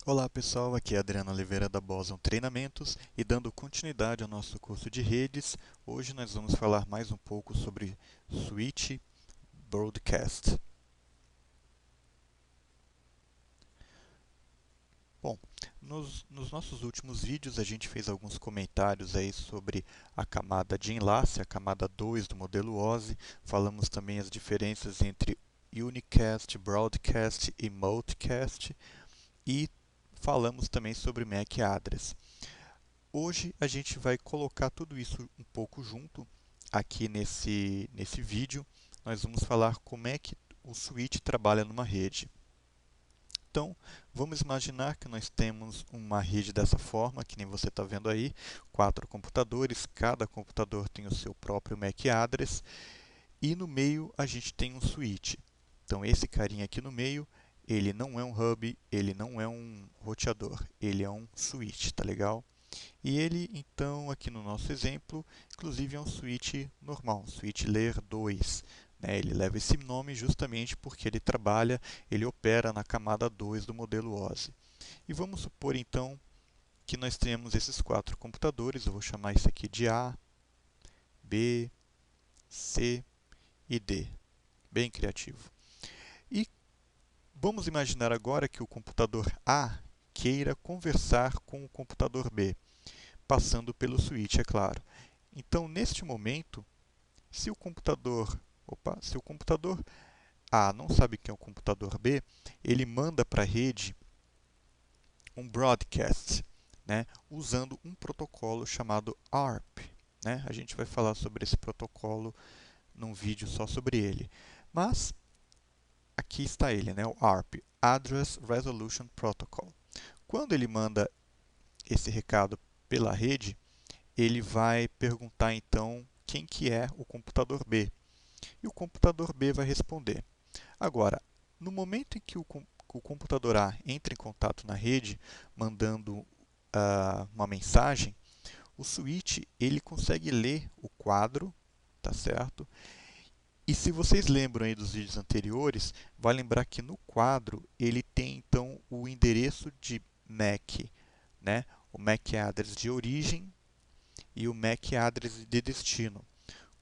Olá pessoal, aqui é Adriano Oliveira da Boson Treinamentos e dando continuidade ao nosso curso de redes, hoje nós vamos falar mais um pouco sobre Switch Broadcast. Bom, nos nossos últimos vídeos a gente fez alguns comentários aí sobre a camada de enlace, a camada 2 do modelo OSI, falamos também as diferenças entre Unicast, Broadcast e Multicast e falamos também sobre MAC address. Hoje a gente vai colocar tudo isso um pouco junto aqui nesse vídeo. Nós vamos falar como é que o switch trabalha numa rede. Então, vamos imaginar que nós temos uma rede dessa forma, que nem você está vendo aí, 4 computadores, cada computador tem o seu próprio MAC address, e no meio a gente tem um switch. Então, esse carinha aqui no meio, ele não é um hub, ele não é um roteador, ele é um switch, tá legal? E ele, então, aqui no nosso exemplo, inclusive é um switch normal, um switch Layer 2. Né? Ele leva esse nome justamente porque ele trabalha, ele opera na camada 2 do modelo OSI. E vamos supor, então, que nós temos esses 4 computadores, eu vou chamar isso aqui de A, B, C e D. Bem criativo. E vamos imaginar agora que o computador A queira conversar com o computador B, passando pelo switch, é claro. Então, neste momento, se o computador A não sabe quem é o computador B, ele manda para a rede um broadcast, né, usando um protocolo chamado ARP. Né? A gente vai falar sobre esse protocolo num vídeo só sobre ele. Mas aqui está ele, né, o ARP, Address Resolution Protocol. Quando ele manda esse recado pela rede, ele vai perguntar então quem que é o computador B. E o computador B vai responder. Agora, no momento em que o computador A entra em contato na rede, mandando uma mensagem, o switch ele consegue ler o quadro, tá certo? E se vocês lembram aí dos vídeos anteriores, vai lembrar que no quadro ele tem então o endereço de MAC, né? O MAC address de origem e o MAC address de destino.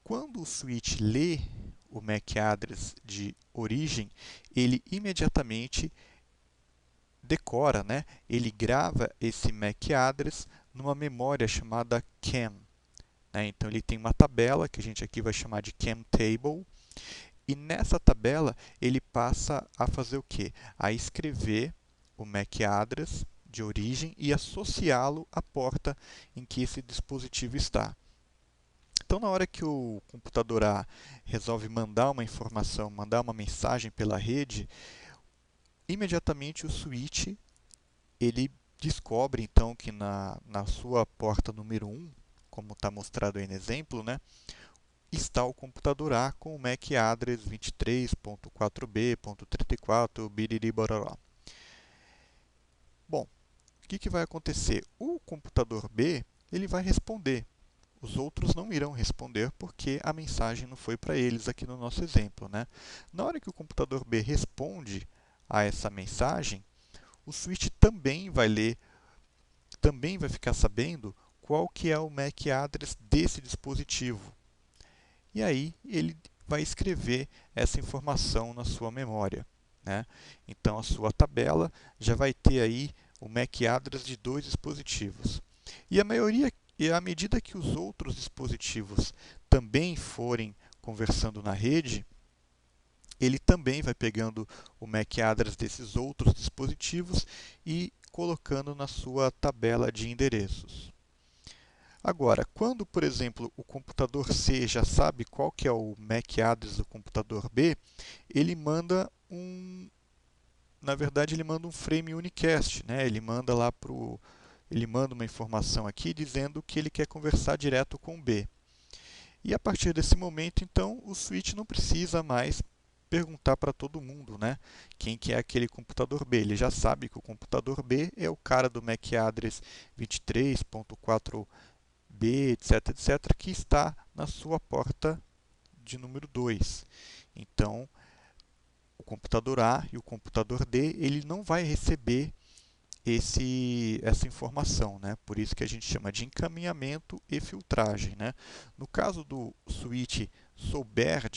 Quando o switch lê o MAC address de origem, ele imediatamente decora, né? Ele grava esse MAC address numa memória chamada CAM. Né? Então ele tem uma tabela que a gente aqui vai chamar de CAM table, e nessa tabela ele passa a fazer o quê? A escrever o MAC address de origem e associá-lo à porta em que esse dispositivo está. Então, na hora que o computador A resolve mandar uma informação, mandar uma mensagem pela rede, imediatamente o switch ele descobre então que na sua porta número 1, como está mostrado aí no exemplo, né, está o computador A com o MAC address 23.4b.34 biriribororó. Bom, o que vai acontecer? O computador B ele vai responder. Os outros não irão responder porque a mensagem não foi para eles aqui no nosso exemplo. Né? Na hora que o computador B responde a essa mensagem, o switch também vai ler, também vai ficar sabendo qual que é o MAC address desse dispositivo. E aí ele vai escrever essa informação na sua memória. Né? Então a sua tabela já vai ter aí o MAC address de 2 dispositivos. E à medida que os outros dispositivos também forem conversando na rede, ele também vai pegando o MAC address desses outros dispositivos e colocando na sua tabela de endereços. Agora, quando, por exemplo, o computador C já sabe qual que é o MAC address do computador B, ele manda na verdade, ele manda um frame unicast, né? Ele manda uma informação aqui dizendo que ele quer conversar direto com o B. E a partir desse momento, então, o switch não precisa mais perguntar para todo mundo, né? Quem que é aquele computador B. Ele já sabe que o computador B é o cara do MAC address 23.4b, etc, etc, que está na sua porta de número 2. Então, o computador A e o computador D, ele não vai receber essa informação, né? Por isso que a gente chama de encaminhamento e filtragem, né? No caso do switch souber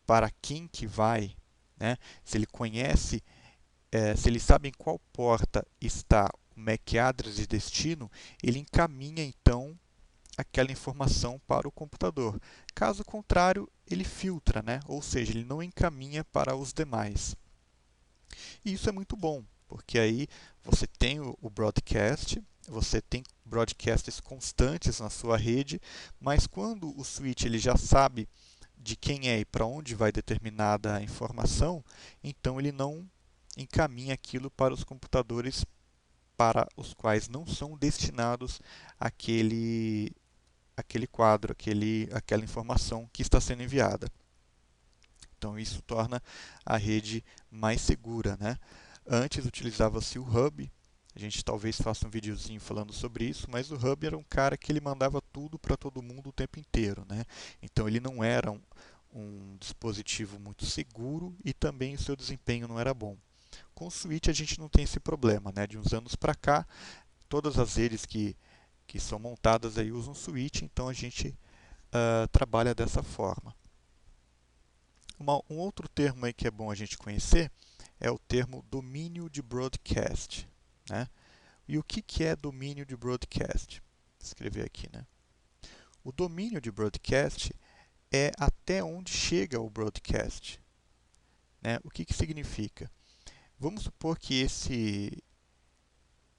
para quem que vai, né? Se ele conhece, se ele sabe em qual porta está o MAC address de destino, ele encaminha então aquela informação para o computador. Caso contrário, ele filtra, né? Ou seja, ele não encaminha para os demais. E isso é muito bom, porque aí você tem o broadcast, você tem broadcasts constantes na sua rede, mas quando o switch ele já sabe de quem é e para onde vai determinada informação, então ele não encaminha aquilo para os computadores para os quais não são destinados aquele quadro, aquela informação que está sendo enviada. Então isso torna a rede mais segura, né? Antes utilizava-se o Hub, a gente talvez faça um videozinho falando sobre isso, mas o Hub era um cara que ele mandava tudo para todo mundo o tempo inteiro, né? Então ele não era um dispositivo muito seguro e também o seu desempenho não era bom. Com o Switch a gente não tem esse problema, né? De uns anos para cá, todas as redes que são montadas aí usam Switch, então a gente trabalha dessa forma. Um outro termo aí que é bom a gente conhecer é o termo domínio de broadcast, né? E o que é domínio de broadcast? Vou escrever aqui, né? O domínio de broadcast é até onde chega o broadcast, né? O que significa? Vamos supor que deixa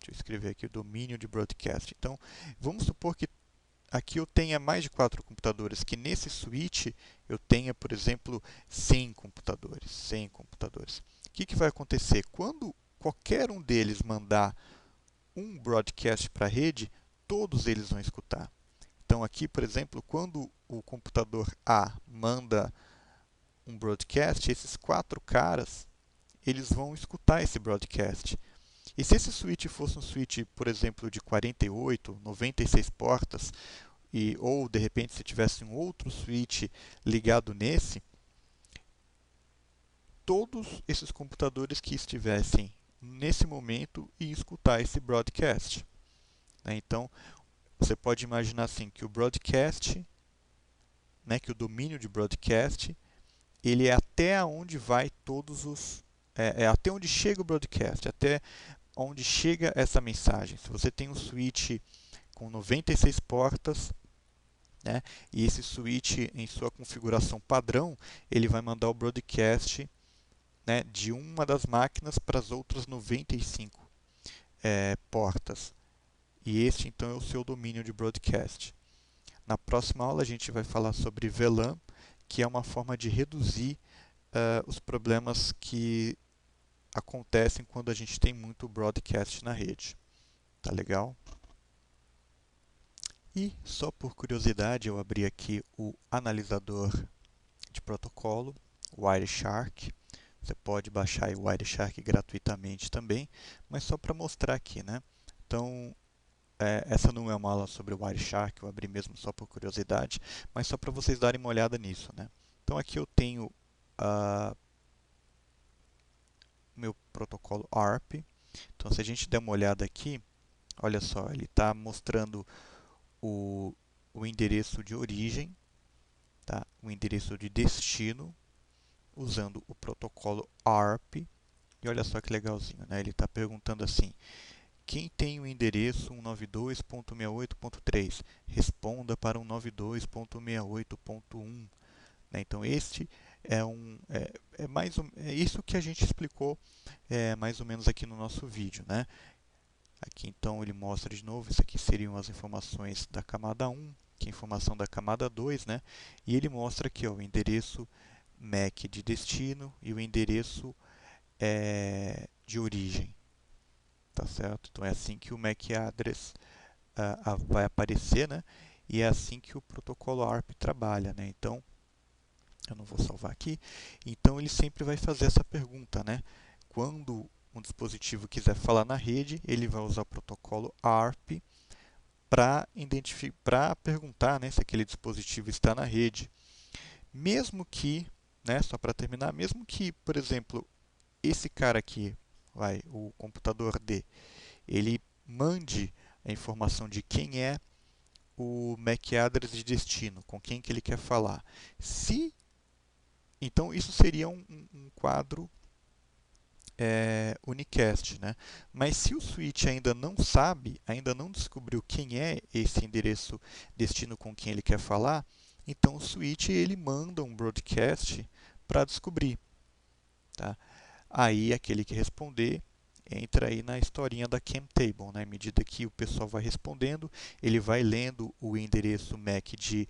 eu escrever aqui o domínio de broadcast. Então, vamos supor que aqui eu tenha mais de 4 computadores, que nesse switch eu tenha, por exemplo, 100 computadores. 100 computadores. O que vai acontecer? Quando qualquer um deles mandar um broadcast para a rede, todos eles vão escutar. Então aqui, por exemplo, quando o computador A manda um broadcast, esses 4 caras, eles vão escutar esse broadcast. E se esse switch fosse um switch, por exemplo, de 48, 96 portas, ou de repente se tivesse um outro switch ligado nesse, todos esses computadores que estivessem nesse momento iam escutar esse broadcast, né? Então, você pode imaginar assim que o broadcast, né, que o domínio de broadcast, ele é até onde vai todos os é até onde chega o broadcast, até onde chega essa mensagem. Se você tem um switch com 96 portas, né, e esse switch em sua configuração padrão, ele vai mandar o broadcast, né, de uma das máquinas para as outras 95 portas. E este então é o seu domínio de broadcast. Na próxima aula a gente vai falar sobre VLAN, que é uma forma de reduzir os problemas que acontecem quando a gente tem muito broadcast na rede. Tá legal? E só por curiosidade eu abri aqui o analisador de protocolo, o Wireshark. Você pode baixar o Wireshark gratuitamente também, mas só para mostrar aqui, né? Então, essa não é uma aula sobre o Wireshark, eu abri mesmo só por curiosidade, mas só para vocês darem uma olhada nisso, né? Então aqui eu tenho meu protocolo ARP. Então se a gente der uma olhada aqui, olha só, ele está mostrando o endereço de origem, tá? O endereço de destino, usando o protocolo ARP. E olha só que legalzinho, né? Ele está perguntando assim: quem tem o endereço 192.68.3? Responda para 192.68.1. Né? Então, este é isso que a gente explicou mais ou menos aqui no nosso vídeo. Né? Aqui, então, ele mostra de novo, isso aqui seriam as informações da camada 1, que é a informação da camada 2, né? E ele mostra aqui ó, o endereço MAC de destino e o endereço de origem. Tá certo? Então é assim que o MAC address vai aparecer, né? E é assim que o protocolo ARP trabalha, né? Então, eu não vou salvar aqui. Então ele sempre vai fazer essa pergunta, né? Quando um dispositivo quiser falar na rede, ele vai usar o protocolo ARP para perguntar, né, se aquele dispositivo está na rede. Mesmo que, né, só para terminar, mesmo que, por exemplo, esse cara aqui, o computador D, ele mande a informação de quem é o MAC address de destino, com quem que ele quer falar. Então, isso seria um quadro unicast, né? Mas se o switch ainda não sabe, ainda não descobriu quem é esse endereço destino com quem ele quer falar, então o switch ele manda um broadcast para descobrir, tá? Aí aquele que responder entra aí na historinha da Chemtable, né? À medida que o pessoal vai respondendo, ele vai lendo o endereço MAC de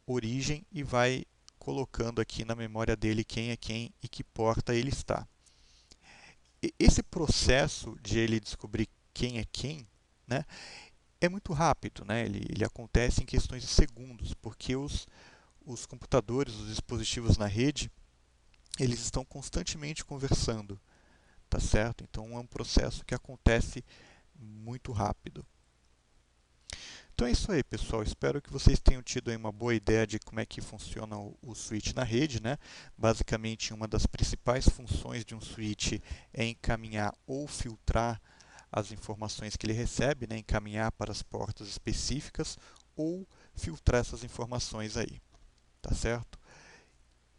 origem e vai colocando aqui na memória dele quem é quem e que porta ele está. Esse processo de ele descobrir quem é quem, né, é muito rápido, né? Ele acontece em questões de segundos, porque os computadores, os dispositivos na rede, eles estão constantemente conversando, tá certo? Então é um processo que acontece muito rápido. Então é isso aí, pessoal. Espero que vocês tenham tido aí uma boa ideia de como é que funciona o switch na rede, né? Basicamente, uma das principais funções de um switch é encaminhar ou filtrar as informações que ele recebe, né? Encaminhar para as portas específicas ou filtrar essas informações aí, tá certo?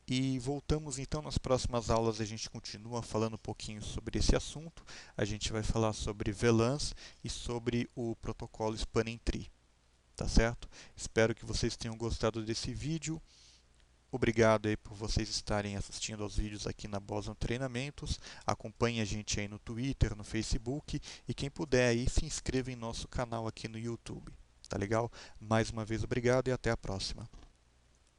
E voltamos então nas próximas aulas, a gente continua falando um pouquinho sobre esse assunto. A gente vai falar sobre VLANs e sobre o protocolo Spanning Tree. Tá certo? Espero que vocês tenham gostado desse vídeo. Obrigado aí por vocês estarem assistindo aos vídeos aqui na Boson Treinamentos. Acompanhe a gente aí no Twitter, no Facebook e quem puder aí se inscreva em nosso canal aqui no YouTube. Tá legal? Mais uma vez obrigado e até a próxima.